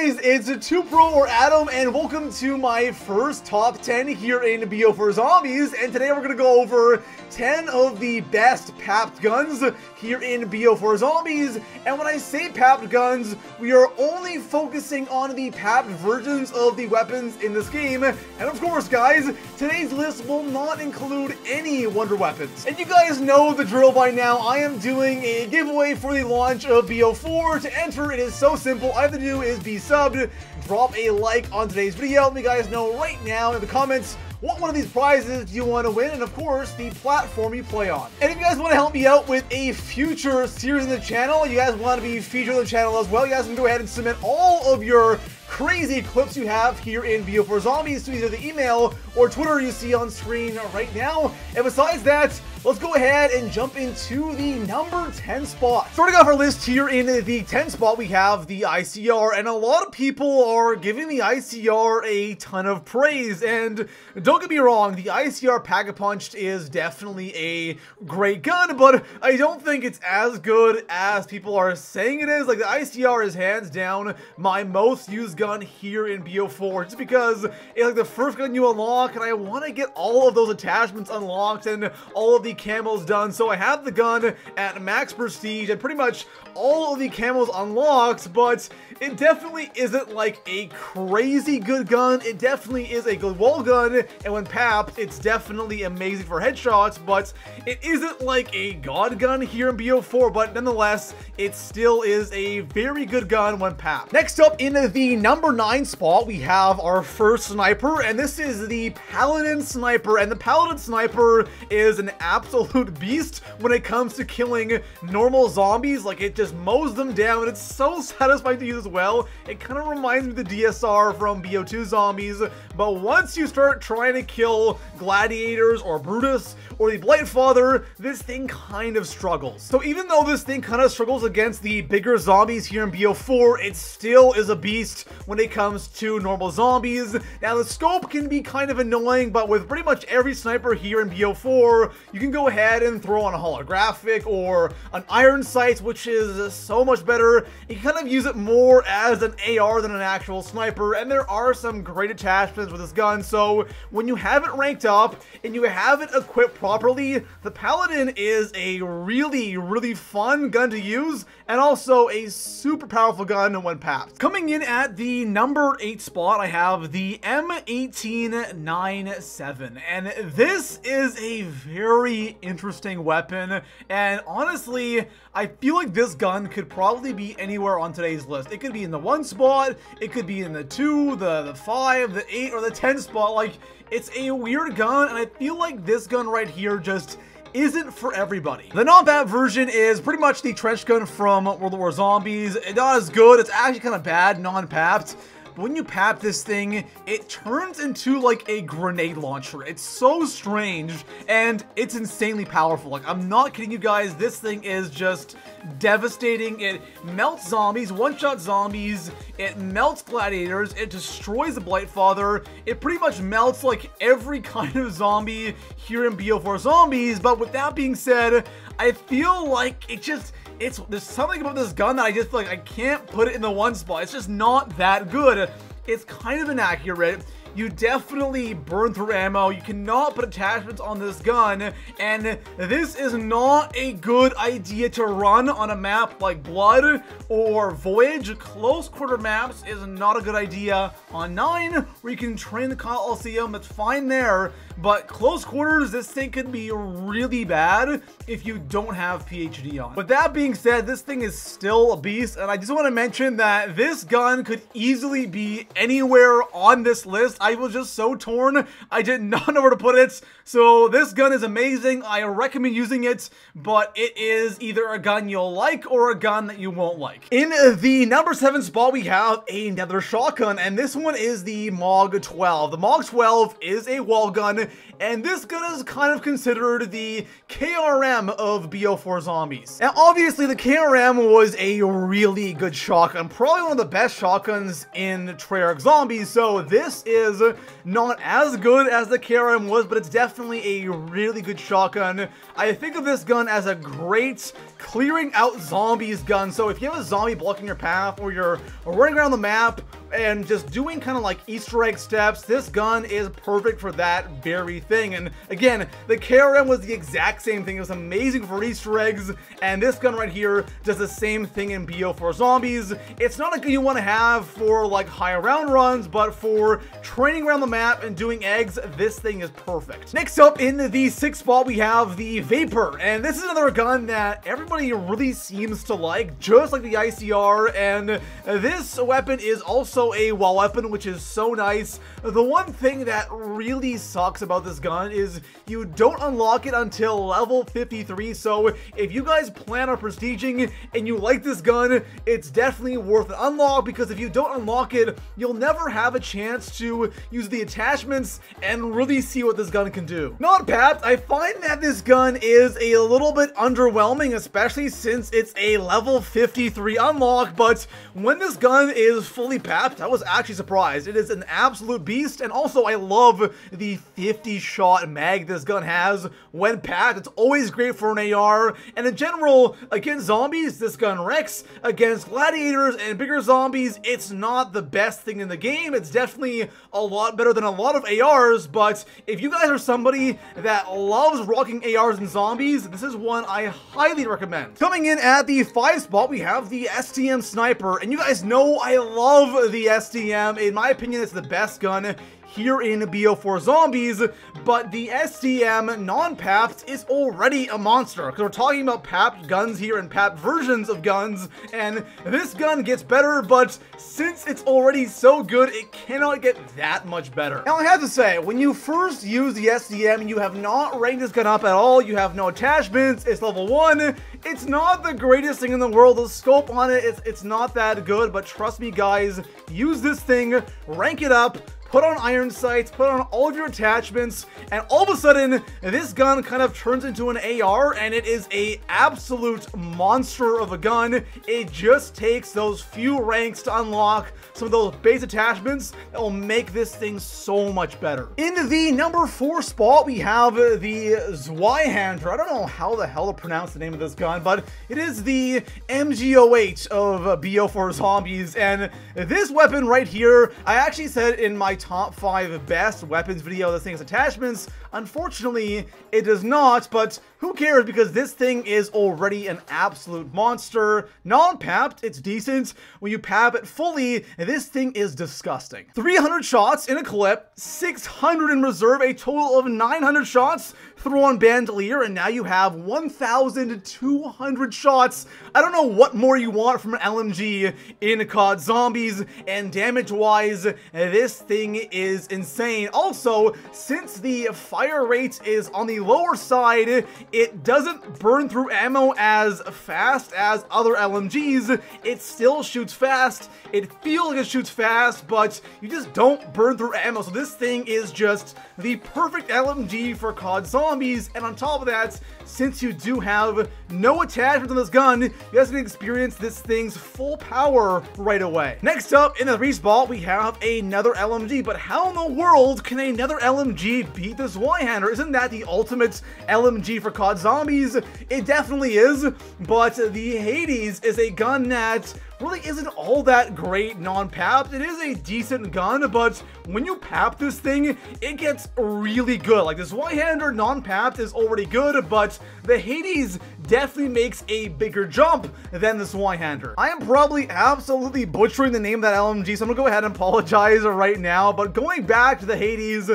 guys, it's ToPro or Adam, and welcome to my first top 10 here in BO4Zombies. And today we're going to go over 10 of the best papped guns here in BO4Zombies. And when I say papped guns, we are only focusing on the papped versions of the weapons in this game. And of course, guys, today's list will not include any wonder weapons. And you guys know the drill by now. I am doing a giveaway for the launch of BO4. To enter, it is so simple. All I have to do is be subbed, drop a like on today's video, let me guys know right now in the comments what one of these prizes you want to win, and of course, the platform you play on. And if you guys want to help me out with a future series in the channel, you guys want to be featured on the channel as well, you guys can go ahead and submit all of your crazy clips you have here in BO4Zombies to either the email or Twitter you see on screen right now. And besides that, let's go ahead and jump into the number 10 spot. Starting off our list here in the 10 spot, we have the ICR, and a lot of people are giving the ICR a ton of praise. And don't get me wrong, the ICR Pack-a-Punched is definitely a great gun, but I don't think it's as good as people are saying it is. Like, the ICR is hands down my most used gun here in BO4, just because it's like the first gun you unlock, and I want to get all of those attachments unlocked and all of the camos done. So I have the gun at max prestige and pretty much all of the camos unlocked, but it definitely isn't like a crazy good gun. It definitely is a good wall gun, and when papped, it's definitely amazing for headshots, but it isn't like a god gun here in BO4, but nonetheless, it still is a very good gun when papped. Next up in the number 9 spot, we have our first sniper, and this is the Paladin Sniper, and the Paladin Sniper is an absolute beast when it comes to killing normal zombies. Like, it just mows them down, and it's so satisfying to use as well. It kind of reminds me of the DSR from BO2 Zombies, but once you start trying to kill gladiators or Brutus or the Blightfather, this thing kind of struggles. So even though this thing kind of struggles against the bigger zombies here in BO4, it still is a beast when it comes to normal zombies. Now, the scope can be kind of annoying, but with pretty much every sniper here in BO4, you can go ahead and throw on a holographic or an iron sight, which is so much better. You can kind of use it more as an AR than an actual sniper, and there are some great attachments with this gun. So when you have it ranked up and you have it equipped properly, the Paladin is a really fun gun to use, and also a super powerful gun when papped. Coming in at the number 8 spot, I have the M1897, and this is a very interesting weapon, and honestly, I feel like this gun could probably be anywhere on today's list. It could be in the 1 spot, it could be in the 2, the 5, the 8, or the 10 spot. Like, it's a weird gun, and I feel like this gun right here just isn't for everybody. The non-papped version is pretty much the trench gun from World War Zombies. It's not as good, it's actually kind of bad non-papped. When you pap this thing, it turns into like a grenade launcher. It's so strange, and it's insanely powerful. Like, I'm not kidding you guys, this thing is just devastating. It melts zombies, one-shot zombies, it melts gladiators, it destroys the Blightfather, it pretty much melts like every kind of zombie here in BO4Zombies. But with that being said, I feel like there's something about this gun that I just feel like I can't put it in the 1 spot. It's just not that good. It's kind of inaccurate. You definitely burn through ammo. You cannot put attachments on this gun, and this is not a good idea to run on a map like Blood or Voyage. Close quarter maps is not a good idea. On 9, where you can train the Coliseum, it's fine there, but close quarters, this thing could be really bad if you don't have PhD on. With that being said, this thing is still a beast, and I just want to mention that this gun could easily be anywhere on this list. I was just so torn. I did not know where to put it. So this gun is amazing. I recommend using it, but it is either a gun you'll like or a gun that you won't like. In the number 7 spot, we have another shotgun, and this one is the MOG 12. The MOG 12 is a wall gun, and this gun is kind of considered the KRM of BO4Zombies. Now, obviously, the KRM was a really good shotgun, probably one of the best shotguns in Treyarch Zombies, so this is not as good as the KRM was, but it's definitely a really good shotgun. I think of this gun as a great clearing out zombies gun, so if you have a zombie blocking your path, or you're running around the map, and just doing kind of like Easter egg steps, this gun is perfect for that very thing. And again, the KRM was the exact same thing. It was amazing for Easter eggs, and this gun right here does the same thing in BO4 Zombies. It's not a gun you want to have for like high round runs, but for training around the map and doing eggs, this thing is perfect. Next up in the 6th spot, we have the Vapour, and this is another gun that everybody really seems to like, just like the ICR, and this weapon is also a wall weapon, which is so nice. The one thing that really sucks about this gun is you don't unlock it until level 53, so if you guys plan on prestiging and you like this gun, it's definitely worth an unlock, because if you don't unlock it, you'll never have a chance to use the attachments and really see what this gun can do. Not papped, I find that this gun is a little bit underwhelming, especially since it's a level 53 unlock, but when this gun is fully papped, I was actually surprised. It is an absolute beast, and also I love the 50 shot mag this gun has when papped. It's always great for an AR, and in general, against zombies, this gun wrecks. Against gladiators and bigger zombies, it's not the best thing in the game. It's definitely a lot better than a lot of ARs, but if you guys are somebody that loves rocking ARs and zombies, this is one I highly recommend. Coming in at the 5th spot, we have the STM Sniper, and you guys know I love the STM. In my opinion, it's the best gun here in BO4 Zombies, but the STM non-papped is already a monster, because we're talking about papped guns here and papped versions of guns, and this gun gets better, but since it's already so good, it cannot get that much better. Now I have to say, when you first use the STM and you have not ranked this gun up at all, you have no attachments, it's level 1, it's not the greatest thing in the world. The scope on it, it's not that good, but trust me guys, use this thing, rank it up, put on iron sights, put on all of your attachments, and all of a sudden, this gun kind of turns into an AR, and it is a absolute monster of a gun. It just takes those few ranks to unlock some of those base attachments that will make this thing so much better. In the number 4 spot, we have the YHanser. I don't know how the hell to pronounce the name of this gun, but it is the MG08 of BO4 Zombies, and this weapon right here, I actually said in my top 5 best weapons video, this thing has attachments. Unfortunately, it does not, but who cares, because this thing is already an absolute monster. Non-papped, it's decent. When you pap it fully, this thing is disgusting. 300 shots in a clip, 600 in reserve, a total of 900 shots. Throw on bandolier, and now you have 1,200 shots. I don't know what more you want from an LMG in COD Zombies, and damage-wise, this thing is insane. Also, since the fire rate is on the lower side, it doesn't burn through ammo as fast as other LMGs. It still shoots fast. It feels like it shoots fast, but you just don't burn through ammo. So this thing is just the perfect LMG for COD Zombies. And on top of that, since you do have no attachment on this gun, you guys can experience this thing's full power right away. Next up, in the 3 spot, we have another LMG. But how in the world can another LMG beat this YHanser? Isn't that the ultimate LMG for COD Zombies? It definitely is, but the Hades is a gun that really isn't all that great non-papped. It is a decent gun, but when you pap this thing, it gets really good. Like, this YHanser non-papped is already good, but the Hades definitely makes a bigger jump than this YHanser. I am probably absolutely butchering the name of that LMG, so I'm gonna go ahead and apologize right now, but going back to the Hades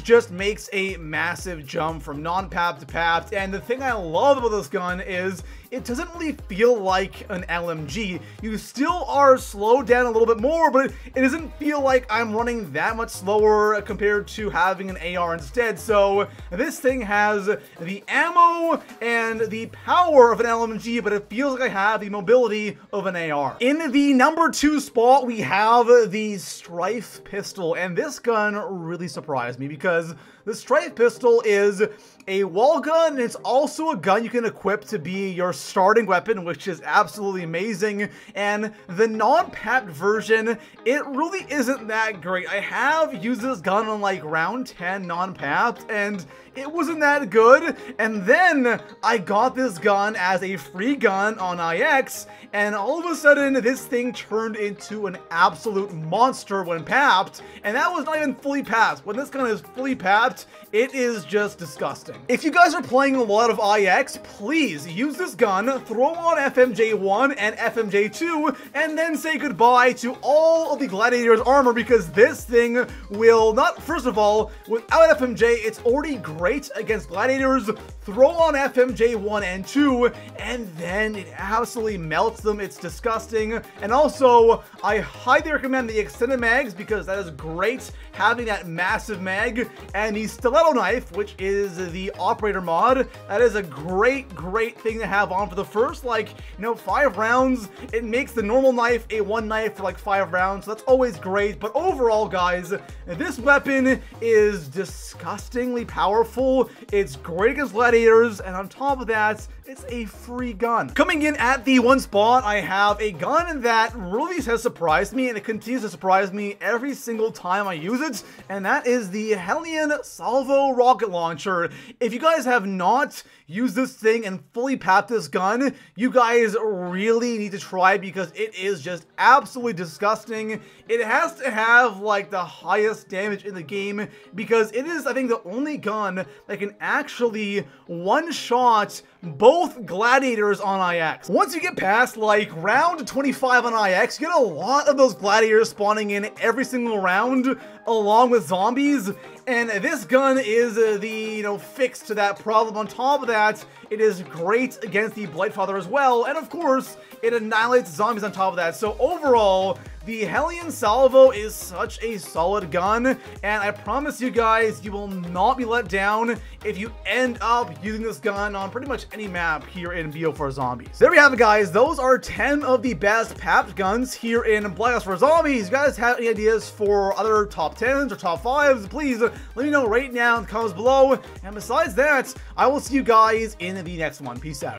just makes a massive jump from non-papped to papped, and the thing I love about this gun is it doesn't really feel like an LMG. You still are slowed down a little bit more, but it doesn't feel like I'm running that much slower compared to having an AR instead. So this thing has the ammo and the power of an LMG, but it feels like I have the mobility of an AR. In the number 2 spot, we have the Strife pistol, and this gun really surprised me because The Strike Pistol is a wall gun, and it's also a gun you can equip to be your starting weapon, which is absolutely amazing. And the non-papped version, it really isn't that great. I have used this gun on like round 10 non-papped, and it wasn't that good. And then I got this gun as a free gun on IX, and all of a sudden this thing turned into an absolute monster when papped, and that was not even fully papped. When this gun is fully papped, it is just disgusting. If you guys are playing a lot of IX, please use this gun, throw on FMJ1 and FMJ2, and then say goodbye to all of the Gladiator's armor, because this thing will not, first of all, without FMJ, it's already great against Gladiators. Throw on FMJ1 and 2, and then it absolutely melts them. It's disgusting. And also, I highly recommend the extended mags, because that is great, having that massive mag, and the stiletto knife, which is the operator mod. That is a great thing to have on for the first, like, 5 rounds. It makes the normal knife a one knife for like 5 rounds, so that's always great. But overall, guys, this weapon is disgustingly powerful. It's great against gladiators, and on top of that, it's a free gun. Coming in at the 1 spot, I have a gun that really has surprised me, and it continues to surprise me every single time I use it, and that is the Hellion Salvo rocket launcher. If you guys have not used this thing and fully papped this gun, you guys really need to try, because it is just absolutely disgusting. It has to have like the highest damage in the game, because it is, I think, the only gun that can actually one-shot both gladiators on IX. Once you get past like round 25 on IX, you get a lot of those gladiators spawning in every single round along with zombies, and this gun is the fix to that problem. On top of that, it is great against the Blightfather as well, and of course it annihilates zombies on top of that. So overall, the Hellion Salvo is such a solid gun, and I promise you guys, you will not be let down if you end up using this gun on pretty much any map here in BO4 Zombies. There we have it, guys. Those are 10 of the best papped guns here in Black Ops 4 Zombies. If you guys have any ideas for other top 10s or top 5s, please let me know right now in the comments below. And besides that, I will see you guys in the next one. Peace out.